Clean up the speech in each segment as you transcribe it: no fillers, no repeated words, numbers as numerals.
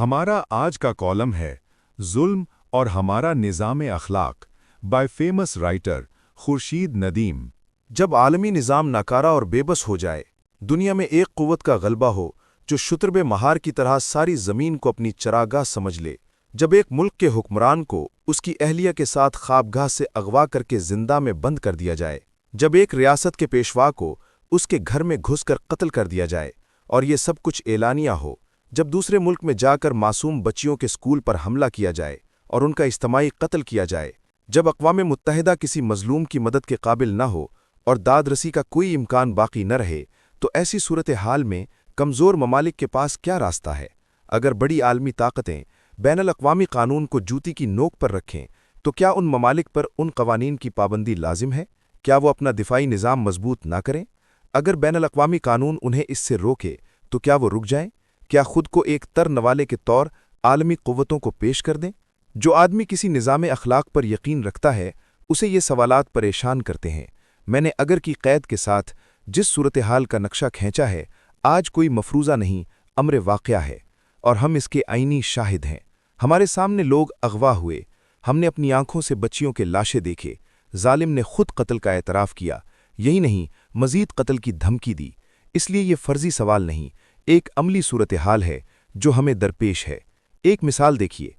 हमारा आज का कॉलम है जुल्म और हमारा निज़ाम अखलाक by famous writer Khurshid Nadeem. जब आलमी निज़ाम नाकारा और बेबस हो जाए, दुनिया में एक क़ुव्वत का गलबा हो जो शुतुर्ब महार की तरह सारी ज़मीन को अपनी चरागाह समझ ले, जब एक मुल्क के हुक्मरान को उसकी अहलिया के साथ ख्वाबगाह से अगवा करके जिंदा में बंद कर दिया जाए, जब एक रियासत के पेशवा को उसके घर में घुसकर कत्ल कर दिया जाए और ये सब कुछ एलानिया हो, जब दूसरे मुल्क में जाकर मासूम बच्चियों के स्कूल पर हमला किया जाए और उनका इज्तमाई कत्ल किया जाए, जब अक़वाम मुत्तहिदा किसी मज़लूम की मदद के काबिल न हो और दादरसी का कोई इम्कान बाकी न रहे, तो ऐसी सूरत हाल में कमज़ोर ममालिक के पास क्या रास्ता है? अगर बड़ी आलमी ताकतें बैनुल-अक़वामी कानून को जूती की नोक पर रखें, तो क्या उन ममालिक पर उन कवानीन की पाबंदी लाजिम है? क्या वो अपना दिफाई निज़ाम मजबूत ना करें? अगर बैनुल-अक़वामी कानून उन्हें इससे रोके, तो क्या वो रुक जाएं? क्या खुद को एक तरनवाले के तौर आलमी क़ुव्वतों को पेश कर दें? जो आदमी किसी निज़ाम अखलाक पर यकीन रखता है, उसे ये सवालात परेशान करते हैं। मैंने अगर की क़ैद के साथ जिस सूरत हाल का नक्शा खींचा है, आज कोई मफरूज़ा नहीं, अम्र वाक़या है, और हम इसके आईनी शाहिद हैं। हमारे सामने लोग अगवा हुए, हमने अपनी आंखों से बच्चियों के लाशें देखे, जालिम ने खुद कत्ल का एतराफ़ किया, यही नहीं मज़ीद कत्ल की धमकी दी। इसलिए ये फ़र्ज़ी सवाल नहीं, एक अमली सूरत हाल है जो हमें दरपेश है। एक मिसाल देखिए,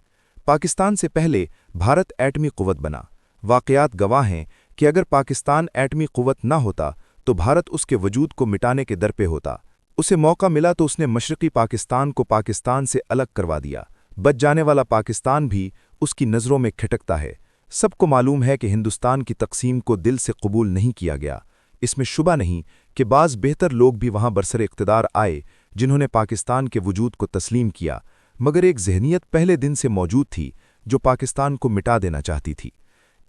पाकिस्तान से पहले भारत एटमी क़ुव्वत बना। वाक़यात गवाह हैं कि अगर पाकिस्तान एटमी क़ुव्वत न होता तो भारत उसके वजूद को मिटाने के दर पे होता। उसे मौका मिला तो उसने मशरक़ी पाकिस्तान को पाकिस्तान से अलग करवा दिया। बच जाने वाला पाकिस्तान भी उसकी नज़रों में खिटकता है। सबको मालूम है कि हिंदुस्तान की तक़सीम को दिल से कबूल नहीं किया गया। इसमें शुबा नहीं कि बाज़ बेहतर लोग भी वहाँ बरसर इक़्तिदार आए जिन्होंने पाकिस्तान के वजूद को तस्लीम किया, मगर एक ज़हनियत पहले दिन से मौजूद थी जो पाकिस्तान को मिटा देना चाहती थी।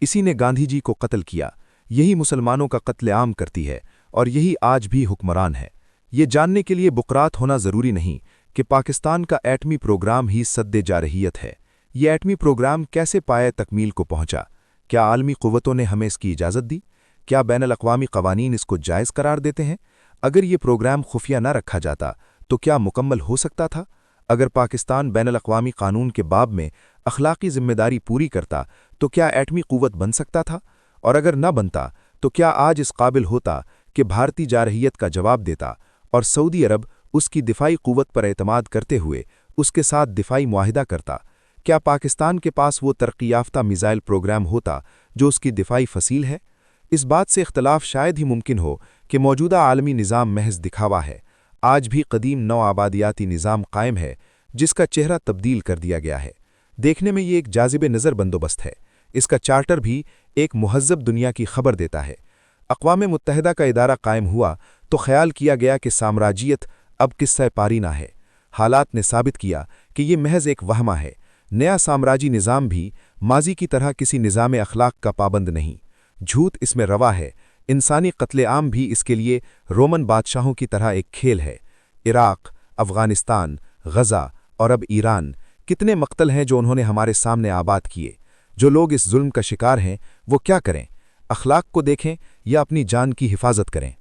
इसी ने गांधी जी को कत्ल किया, यही मुसलमानों का कत्लेआम करती है और यही आज भी हुक्मरान है। ये जानने के लिए बुकरात होना ज़रूरी नहीं कि पाकिस्तान का एटमी प्रोग्राम ही सद्दे जारहियत है। ये एटमी प्रोग्राम कैसे पाए तकमील को पहुंचा? क्या आलमी क़ुव्वतों ने हमें इसकी इजाज़त दी? क्या बैनुल-अक़वामी क़वानीन इसको जायज़ करार देते हैं? अगर ये प्रोग्राम खुफिया न रखा जाता तो क्या मुकम्मल हो सकता था? अगर पाकिस्तान बैनुल-अक़वामी कानून के बाब में अखलाकी ज़िम्मेदारी पूरी करता तो क्या एटमी क़ुव्वत बन सकता था? और अगर न बनता तो क्या आज इस काबिल होता कि भारतीय जारहियत का जवाब देता और सऊदी अरब उसकी दिफाई क़ुव्वत पर एतमाद करते हुए उसके साथ दिफाई मुआहिदा करता? क्या पाकिस्तान के पास वो तरक्की याफ्ता मिसाइल प्रोग्राम होता जो उसकी दिफाई फसील है? इस बात से इख्तलाफ शायद ही मुमकिन हो कि मौजूदा आलमी निज़ाम महज दिखावा है। आज भी कदीम नौ आबादियाती निज़ाम कायम है जिसका चेहरा तब्दील कर दिया गया है। देखने में ये एक जाज़िब नज़र बंदोबस्त है। इसका चार्टर भी एक मुहज़्ज़ब दुनिया की खबर देता है। अक़वाम मुत्तहिदा का इदारा कायम हुआ तो ख्याल किया गया कि साम्राजियत अब किस्सा पारीना है। हालात ने साबित किया कि ये महज एक वहमा है। नया साम्राजी निज़ाम भी माजी की तरह किसी निज़ाम अखलाक का पाबंद नहीं। झूठ इसमें रवा है। इंसानी कत्लेआम भी इसके लिए रोमन बादशाहों की तरह एक खेल है। इराक़, अफ़ग़ानिस्तान, गज़ा और अब ईरान, कितने मक़तल हैं जो उन्होंने हमारे सामने आबाद किए। जो लोग इस जुल्म का शिकार हैं वो क्या करें? अखलाक को देखें या अपनी जान की हिफाजत करें?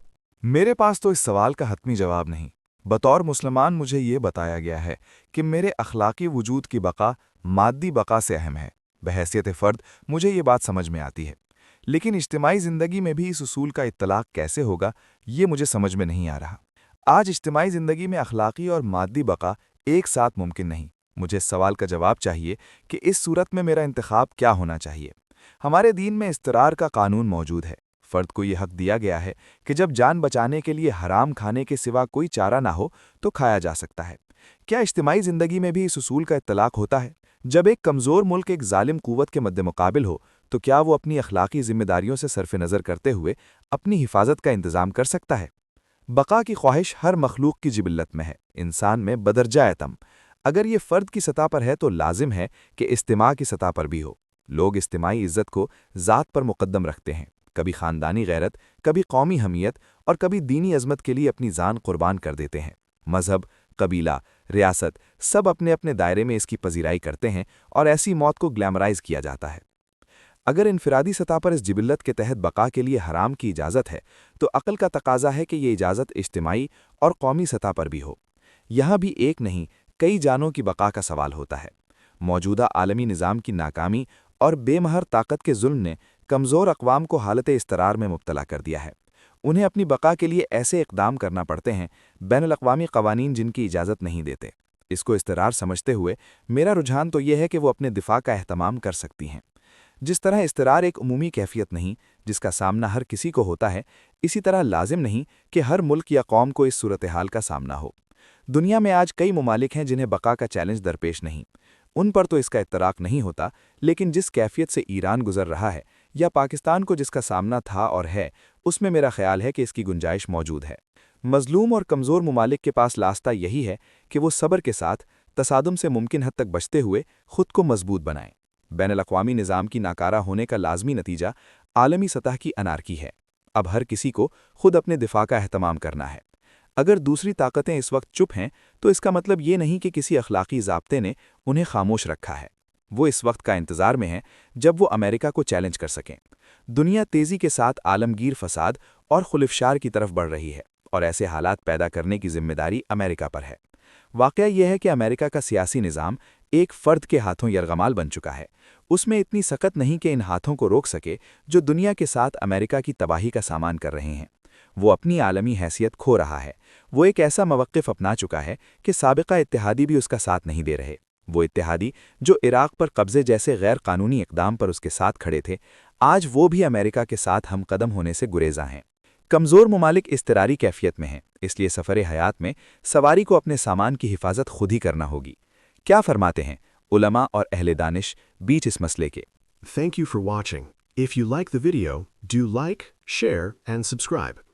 मेरे पास तो इस सवाल का हतमी जवाब नहीं। बतौर मुसलमान मुझे ये बताया गया है कि मेरे अखलाकी वजूद की बका मादी बका से अहम है। बहैसियत फ़र्द मुझे ये बात समझ में आती है, लेकिन इज्तिमाई ज़िंदगी में भी इस उसूल का इत्तलाक़ कैसे होगा ये मुझे समझ में नहीं आ रहा। आज इज्तिमाई ज़िंदगी में अखलाकी और मादी बका एक साथ मुमकिन नहीं। मुझे इस सवाल का जवाब चाहिए कि इस सूरत में मेरा इंतखाब क्या होना चाहिए। हमारे दीन में इस्तरार का कानून मौजूद है। फ़र्द को यह हक दिया गया है कि जब जान बचाने के लिए हराम खाने के सिवा कोई चारा ना हो तो खाया जा सकता है। क्या इज्तिमाई ज़िंदगी में भी इस उसूल का इत्तलाक़ होता है? जब एक कमज़ोर मुल्क एक जालिम क़ुव्वत के मद्देमुक़ाबिल हो तो क्या वो अपनी अखलाकी ज़िम्मेदारियों से सरफ़ नज़र करते हुए अपनी हिफाजत का इंतज़ाम कर सकता है? बका की ख्वाहिश हर मखलूक की जिबिल्लत में है, इंसान में बदरजा एतम। अगर ये फ़र्द की सतह पर है तो लाजिम है कि इज्तिमा की सतह पर भी हो। लोग इज्तिमाई इज़्ज़त को ज़ात पर मुक़द्दम रखते हैं, कभी ख़ानदानी गैरत, कभी कौमी हमियत और कभी दीनी अज़मत के लिए अपनी जान कुर्बान कर देते हैं। मज़हब, कबीला, रियासत सब अपने अपने दायरे में इसकी पजीराई करते हैं और ऐसी मौत को ग्लैमराइज़ किया जाता है। अगर इनफरादी सतह पर इस जिबिल्लत के तहत बका के लिए हराम की इजाज़त है तो अक़ल का तकाज़ा है कि ये इजाज़त इज्तिमाई और कौमी सतह पर भी हो। यहाँ भी एक नहीं کئی جانوں کی بقا کا سوال ہوتا ہے۔ موجودہ عالمی نظام کی ناکامی اور بے مہر طاقت کے ظلم نے کمزور اقوام کو حالت اضطرار میں مبتلا کر دیا ہے۔ انہیں اپنی بقا کے لیے ایسے اقدام کرنا پڑتے ہیں، بین الاقوامی قوانین جن کی اجازت نہیں دیتے۔ اس کو اضطرار سمجھتے ہوئے میرا رجحان تو یہ ہے کہ وہ اپنے دفاع کا اہتمام کر سکتی ہیں۔ جس طرح اضطرار ایک عمومی کیفیت نہیں جس کا سامنا ہر کسی کو ہوتا ہے، اسی طرح لازم نہیں کہ ہر ملک یا قوم کو اس صورتحال کا سامنا ہو۔ دنیا میں آج کئی ممالک ہیں جنہیں بقا کا چیلنج درپیش نہیں۔ ان پر تو اس کا اطلاق نہیں ہوتا، لیکن جس کیفیت سے ایران گزر رہا ہے یا پاکستان کو جس کا سامنا تھا اور ہے، اس میں میرا خیال ہے کہ اس کی گنجائش موجود ہے۔ مظلوم اور کمزور ممالک کے پاس راستہ یہی ہے کہ وہ صبر کے ساتھ تصادم سے ممکن حد تک بچتے ہوئے خود کو مضبوط بنائیں۔ بین الاقوامی نظام کی ناکارہ ہونے کا لازمی نتیجہ عالمی سطح کی انارکی ہے۔ اب ہر کسی کو خود اپنے دفاع کا اہتمام کرنا ہے۔ اگر دوسری طاقتیں اس وقت چپ ہیں تو اس کا مطلب یہ نہیں کہ کسی اخلاقی ضابطے نے انہیں خاموش رکھا ہے۔ وہ اس وقت کا انتظار میں ہیں جب وہ امریکہ کو چیلنج کر سکیں۔ دنیا تیزی کے ساتھ عالمگیر فساد اور خلفشار کی طرف بڑھ رہی ہے، اور ایسے حالات پیدا کرنے کی ذمہ داری امریکہ پر ہے۔ واقعہ یہ ہے کہ امریکہ کا سیاسی نظام ایک فرد کے ہاتھوں یرغمال بن چکا ہے۔ اس میں اتنی سخت نہیں کہ ان ہاتھوں کو روک سکے جو دنیا کے ساتھ امریکہ کی تباہی کا سامان کر رہے ہیں۔ وہ اپنی عالمی حیثیت کھو رہا ہے۔ وہ ایک ایسا موقف اپنا چکا ہے کہ سابقہ اتحادی بھی اس کا ساتھ نہیں دے رہے۔ وہ اتحادی جو عراق پر قبضے جیسے غیر قانونی اقدام پر اس کے ساتھ کھڑے تھے، آج وہ بھی امریکہ کے ساتھ ہم قدم ہونے سے گریزاں ہیں۔ کمزور ممالک اضطراری کیفیت میں ہیں، اس لیے سفر حیات میں سواری کو اپنے سامان کی حفاظت خود ہی کرنا ہوگی۔ کیا فرماتے ہیں علماء اور اہل دانش بیچ اس مسئلے کے؟ Thank you for watching. If you like the video, do like, share, and subscribe.